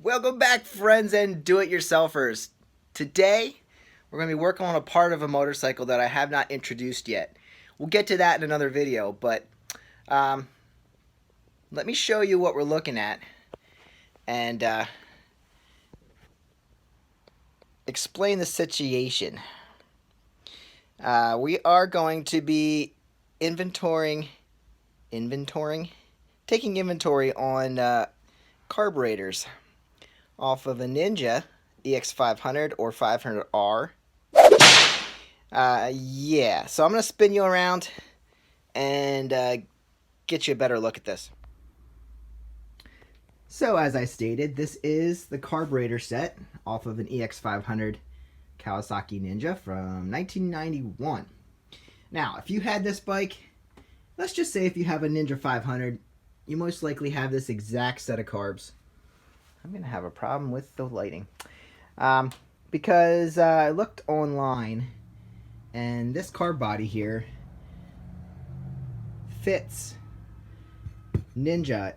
Welcome back, friends and do-it-yourselfers. Today, we're going to be working on a part of a motorcycle that I have not introduced yet. We'll get to that in another video, but let me show you what we're looking at and explain the situation. We are going to be taking inventory on carburetors off of a Ninja EX500 or 500R. Yeah, so I'm going to spin you around and get you a better look at this. So as I stated, this is the carburetor set off of an EX500 Kawasaki Ninja from 1991. Now, if you had this bike, let's just say if you have a Ninja 500, you most likely have this exact set of carbs. I'm going to have a problem with the lighting. Because I looked online, and this carb body here fits Ninja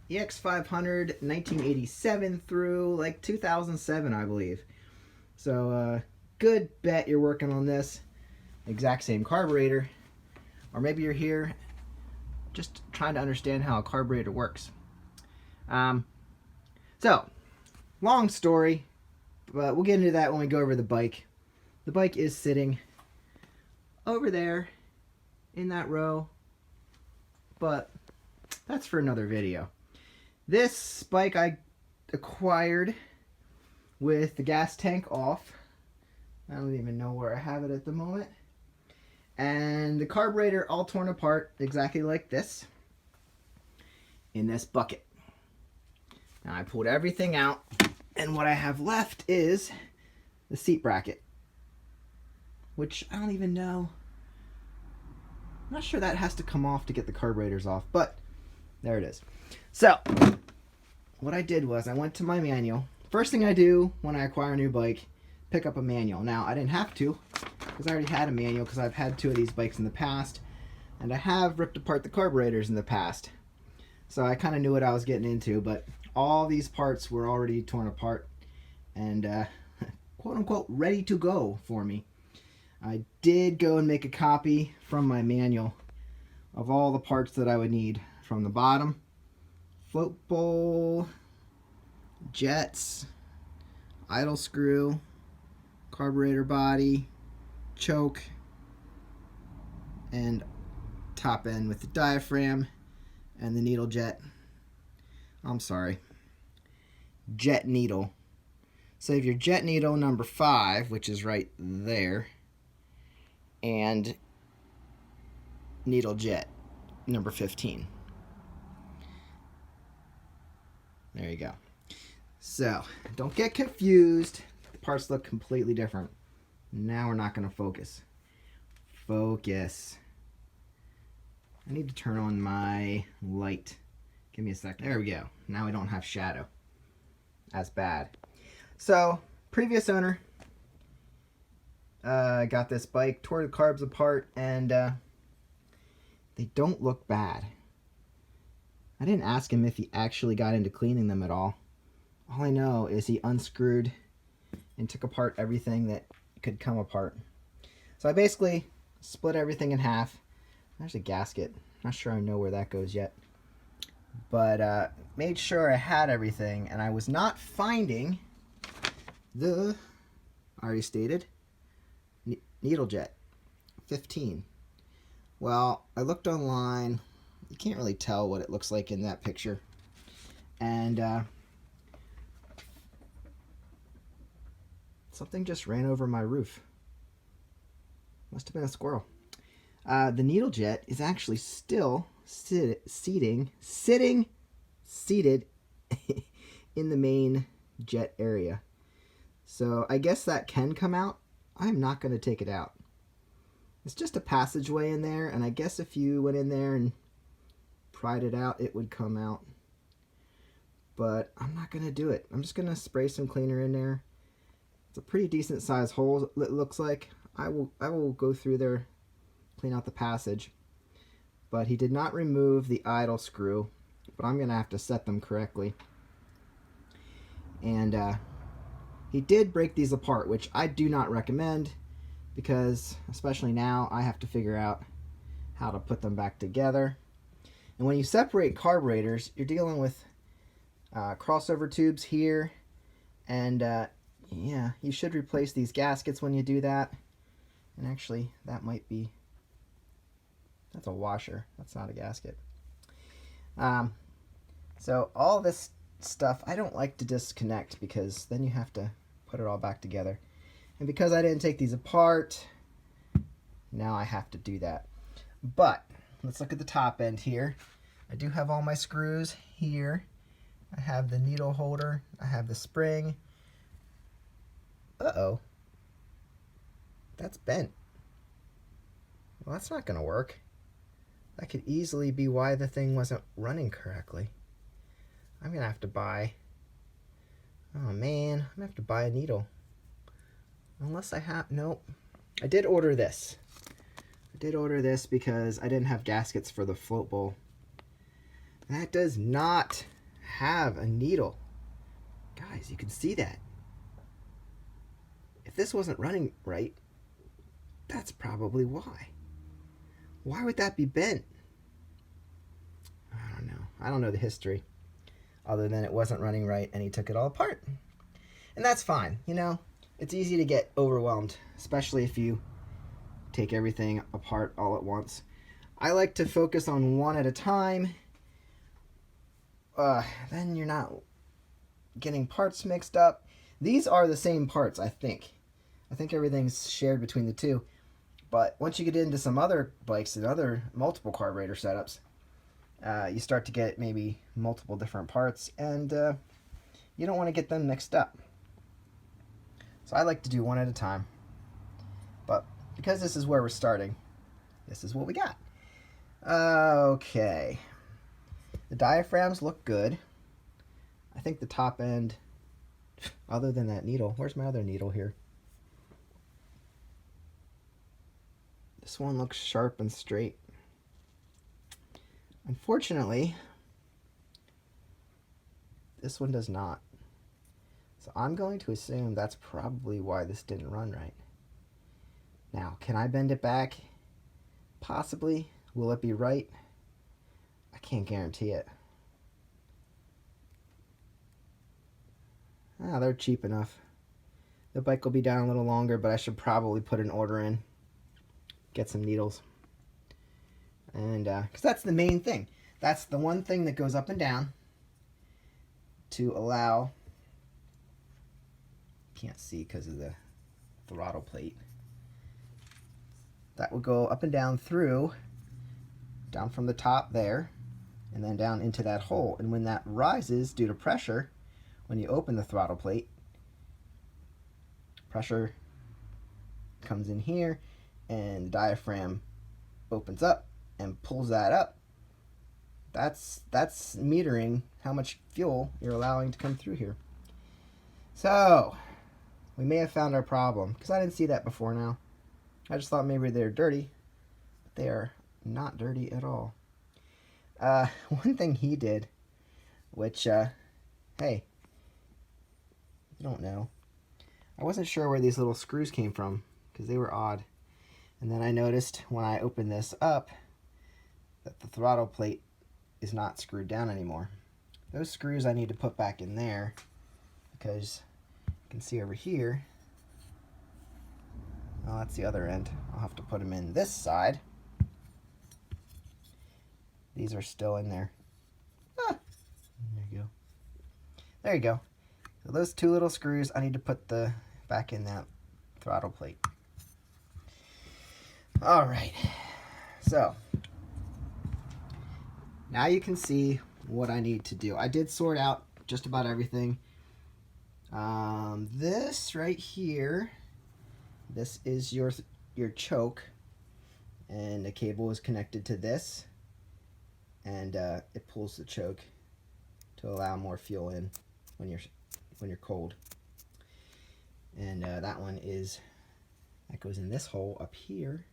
EX500 1987 through like 2007, I believe. So good bet you're working on this exact same carburetor, or maybe you're here just trying to understand how a carburetor works. So long story, but we'll get into that when we go over the bike. The bike is sitting over there in that row, but that's for another video. This bike I acquired with the gas tank off. I don't even know where I have it at the moment. And the carburetor all torn apart exactly like this in this bucket. Now I pulled everything out, and what I have left is the seat bracket, which I don't even know. I'm not sure that has to come off to get the carburetors off, but there it is. So what I did was I went to my manual. First thing I do when I acquire a new bike, pick up a manual. Now I didn't have to because I already had a manual because I've had two of these bikes in the past, and I have ripped apart the carburetors in the past. So I kind of knew what I was getting into, but all these parts were already torn apart and quote-unquote ready to go for me. I did go and make a copy from my manual of all the parts that I would need from the bottom. Float bowl, jets, idle screw, carburetor body, choke, and top end with the diaphragm and the needle jet. I'm sorry, jet needle. Save your jet needle number 5, which is right there, and needle jet number 15. There you go. So don't get confused. The parts look completely different. Now we're not going to focus. Focus. I need to turn on my light. Give me a second. There we go. Now we don't have shadow. That's bad. So, previous owner got this bike, tore the carbs apart, and they don't look bad. I didn't ask him if he actually got into cleaning them at all. All I know is he unscrewed and took apart everything that could come apart. So I basically split everything in half. There's a gasket. Not sure I know where that goes yet. But made sure I had everything, and I was not finding the, I already stated, needle jet 15. Well, I looked online. You can't really tell what it looks like in that picture. And something just ran over my roof. Must have been a squirrel. The needle jet is actually still seated in the main jet area. So I guess that can come out. I'm not going to take it out. It's just a passageway in there, and I guess if you went in there and pried it out, it would come out. But I'm not going to do it. I'm just going to spray some cleaner in there. It's a pretty decent sized hole, it looks like. I will go through there, clean out the passage. But he did not remove the idle screw, but I'm going to have to set them correctly. And he did break these apart, which I do not recommend, because especially now I have to figure out how to put them back together. And when you separate carburetors, you're dealing with crossover tubes here, and yeah, you should replace these gaskets when you do that. And actually, that might be, that's a washer, that's not a gasket. So all this stuff I don't like to disconnect, because then you have to put it all back together. And because I didn't take these apart, now I have to do that. But let's look at the top end here. I do have all my screws here. I have the needle holder, I have the spring. Uh-oh, that's bent. Well, that's not gonna work. That could easily be why the thing wasn't running correctly. I'm gonna have to buy, oh man, I'm gonna have to buy a needle. Unless I have, nope. I did order this. I did order this because I didn't have gaskets for the float bowl. That does not have a needle. Guys, you can see that. If this wasn't running right, that's probably why. Why would that be bent? I don't know. I don't know the history, other than it wasn't running right and he took it all apart. And that's fine, you know. It's easy to get overwhelmed, especially if you take everything apart all at once. I like to focus on one at a time. Then you're not getting parts mixed up. These are the same parts, I think. I think everything's shared between the two. But once you get into some other bikes and other multiple carburetor setups, you start to get maybe multiple different parts, and you don't want to get them mixed up. So I like to do one at a time. But because this is where we're starting, this is what we got. Okay. The diaphragms look good. I think the top end, other than that needle, where's my other needle here? This one looks sharp and straight. Unfortunately, this one does not. So I'm going to assume that's probably why this didn't run right. Now, can I bend it back? Possibly. Will it be right? I can't guarantee it. Ah, they're cheap enough. The bike will be down a little longer, but I should probably put an order in. Get some needles. And because that's the main thing. That's the one thing that goes up and down to allow, can't see because of the throttle plate. That will go up and down through, down from the top there, and then down into that hole. And when that rises due to pressure, when you open the throttle plate, pressure comes in here, and the diaphragm opens up and pulls that up. That's metering how much fuel you're allowing to come through here. So we may have found our problem, because I didn't see that before now. I just thought maybe they're dirty, but they are not dirty at all. One thing he did, which, hey, you don't know. I wasn't sure where these little screws came from, because they were odd. And then I noticed when I opened this up that the throttle plate is not screwed down anymore. Those screws I need to put back in there, because you can see over here, well, that's the other end. I'll have to put them in this side. These are still in there. Ah, there you go. There you go. So those two little screws, I need to put back in that throttle plate. All right. So now you can see what I need to do. I did sort out just about everything. This right here, this is your choke, and the cable is connected to this, and it pulls the choke to allow more fuel in when you're cold. And that one that goes in this hole up here,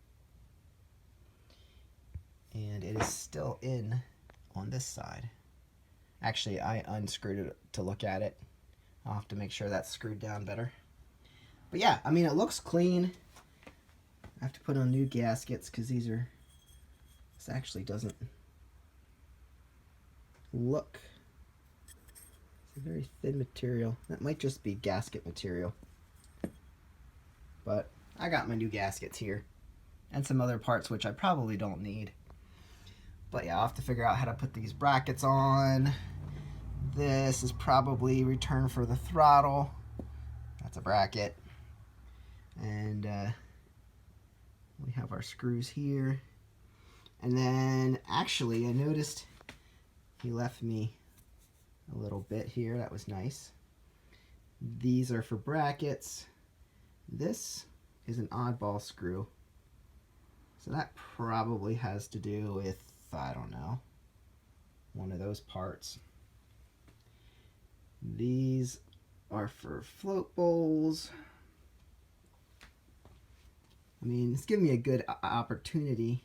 and it is still in on this side. Actually, I unscrewed it to look at it, I'll have to make sure that's screwed down better. But yeah, I mean, it looks clean. I have to put on new gaskets because this actually doesn't look. It's a very thin material. That might just be gasket material. But I got my new gaskets here and some other parts which I probably don't need. But yeah, I'll have to figure out how to put these brackets on. This is probably return for the throttle. That's a bracket. And we have our screws here. And then actually I noticed he left me a little bit here. That was nice. These are for brackets. This is an oddball screw. So that probably has to do with, I don't know, one of those parts. These are for float bowls. I mean, it's giving me a good opportunity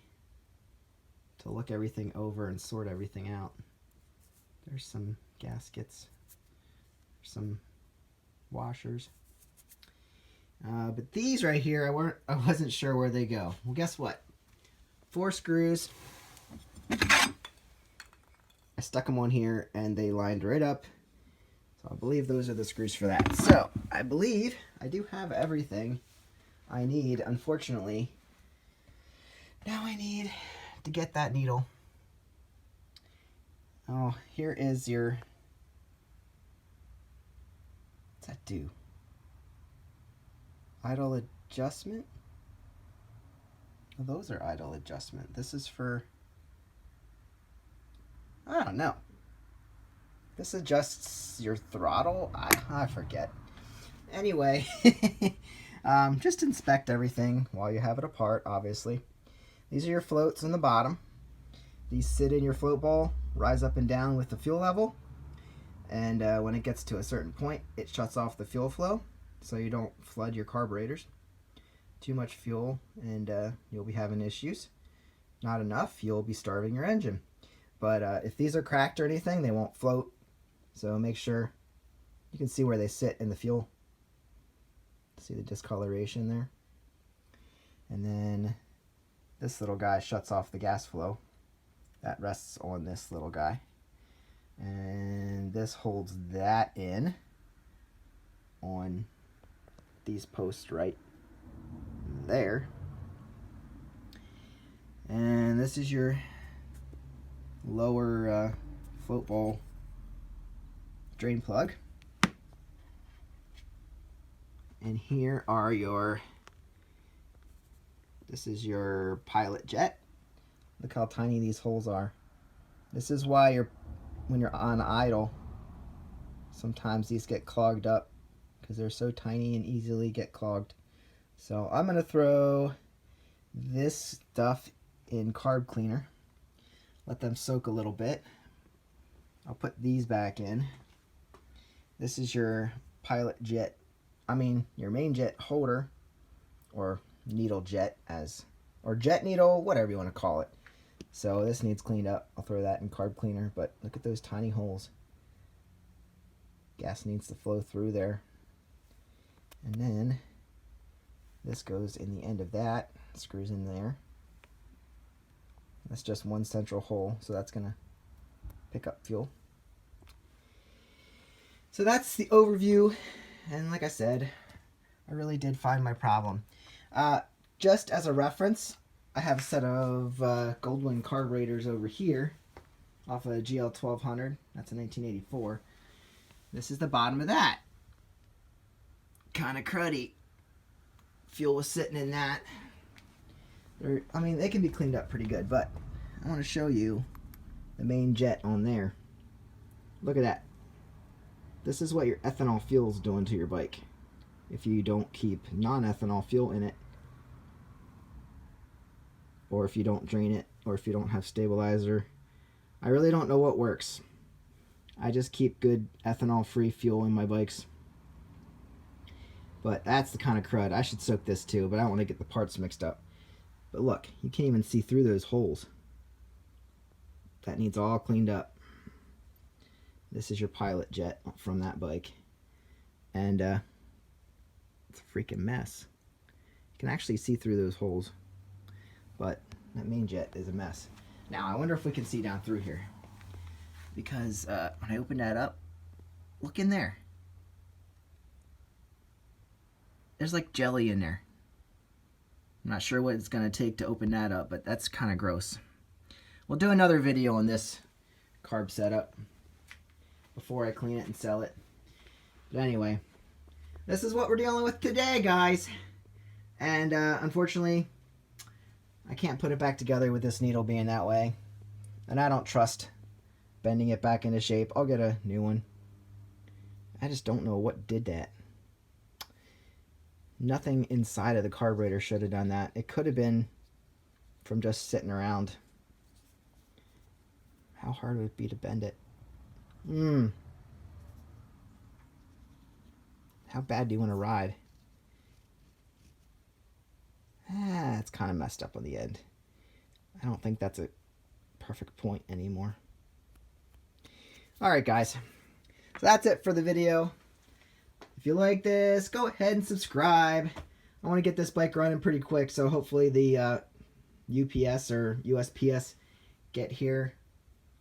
to look everything over and sort everything out. There's some gaskets, some washers. But these right here, I wasn't sure where they go. Well, guess what? 4 screws. I stuck them on here and they lined right up. So I believe those are the screws for that. So I believe I do have everything I need. Unfortunately, now I need to get that needle. Oh, here is your, what's that do? Idle adjustment? Oh, those are idle adjustment. This is for, I don't know. This adjusts your throttle? I forget. Anyway, just inspect everything while you have it apart, obviously. These are your floats in the bottom. These sit in your float ball, rise up and down with the fuel level. And when it gets to a certain point, it shuts off the fuel flow so you don't flood your carburetors. Too much fuel and you'll be having issues. Not enough, you'll be starving your engine. But if these are cracked or anything, they won't float. So make sure you can see where they sit in the fuel. See the discoloration there? And then this little guy shuts off the gas flow. That rests on this little guy. And this holds that in on these posts right there. And this is your lower float bowl drain plug. And here are this is your pilot jet. Look how tiny these holes are. This is why when you're on idle, sometimes these get clogged up because they're so tiny and easily get clogged. So I'm going to throw this stuff in carb cleaner. Let them soak a little bit. I'll put these back in. This is your pilot jet. Your main jet holder, or needle jet, or jet needle, whatever you want to call it. So this needs cleaned up. I'll throw that in carb cleaner, but look at those tiny holes. Gas needs to flow through there. And then this goes in the end of that, screws in there. That's just one central hole, so that's going to pick up fuel. So that's the overview, and like I said, I really did find my problem. Just as a reference, I have a set of Goldwing carburetors over here off of a GL1200. That's a 1984. This is the bottom of that. Kind of cruddy. Fuel was sitting in that. They can be cleaned up pretty good, but I want to show you the main jet on there. Look at that. This is what your ethanol fuel is doing to your bike if you don't keep non-ethanol fuel in it, or if you don't drain it, or if you don't have stabilizer. I really don't know what works. I just keep good ethanol-free fuel in my bikes. But that's the kind of crud. I should soak this too, but I don't want to get the parts mixed up. But look, you can't even see through those holes. That needs all cleaned up. This is your pilot jet from that bike. and it's a freaking mess. You can actually see through those holes, but that main jet is a mess. Now I wonder if we can see down through here, because when I open that up, look in there. There's like jelly in there. I'm not sure what it's going to take to open that up, but that's kind of gross. We'll do another video on this carb setup before I clean it and sell it. But anyway, this is what we're dealing with today, guys. And unfortunately, I can't put it back together with this needle being that way. And I don't trust bending it back into shape. I'll get a new one. I just don't know what did that. Nothing inside of the carburetor should have done that. It could have been from just sitting around. How hard would it be to bend it? How bad do you want to ride? It's kind of messed up on the end. I don't think that's a perfect point anymore. Alright guys, so that's it for the video. If you like this, go ahead and subscribe. I want to get this bike running pretty quick, so hopefully the UPS or USPS get here.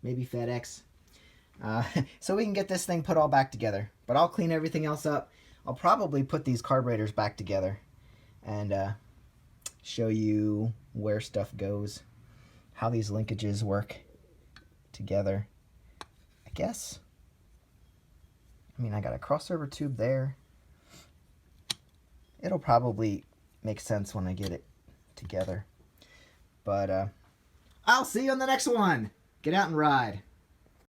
Maybe FedEx. So we can get this thing put all back together. But I'll clean everything else up. I'll probably put these carburetors back together and show you where stuff goes, how these linkages work together. I guess. I mean, I got a crossover tube there. It'll probably make sense when I get it together. But I'll see you on the next one. Get out and ride.